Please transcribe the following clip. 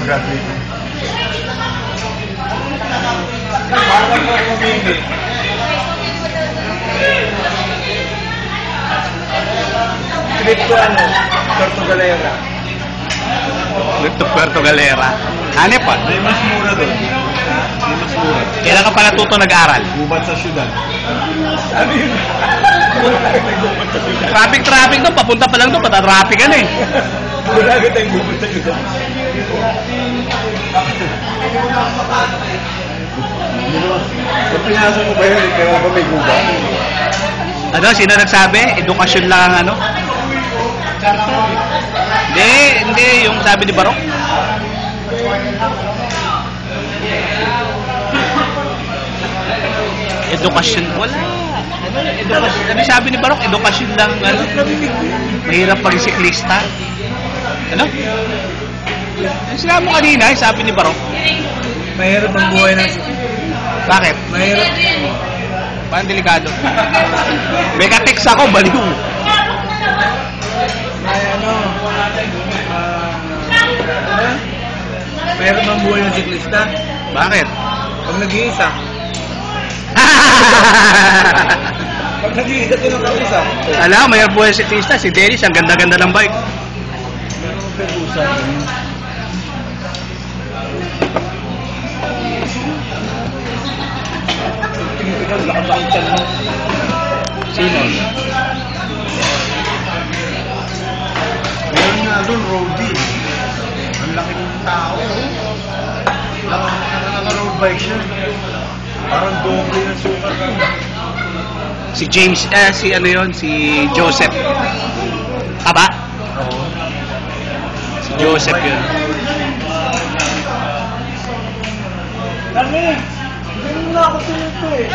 graduate. Parang mo kumili. Trip to ano? Puerto Galera. Trip to Puerto Galera. Hanep pa. May mas mura doon. May mas mura. Kailan ka pa natuto nag-aral? Gubat sa syudad. Ano yun? Traffic doon. Papunta pa lang doon. Pata-traffic ka na eh. Wala ka tayong gubat sa syudad. Sa pinasa mo ba yun? Kaya ba may gubat? Ano? Sino nagsabi? Edukasyon lang ang ano? Hindi. Yung sabi ni Barok. Edukasyon. Wala. Edukasyon. Ano sabi ni Barok? Edukasyon lang. Ano? Mahirap maging siklista. Ano? Sinabi mo kanina, sabi ni Barok. Mahirap ang buhay ng Bakit? mahirap. Parang delikado. May ka-text ako, baliw. May mahirap ang buhay ng siklista. Bakit? Pag nag-iisa. Pag nag-iisa, sino ka-isa? Alam, may buhay si siklista. Si Dennis, ang ganda-ganda ng bike. Meron mong pag-usa. Tingnan ko, nakabangkan mo. Sino? Meron nga doon, roadie. Ang laki ng tao. Naka-road bike siya. Parang doble ng sukat. Si James, si ano yun? Si Joseph. Aba? Oo. Si Joseph yun. Dami! Hindi mo na ako sinito eh.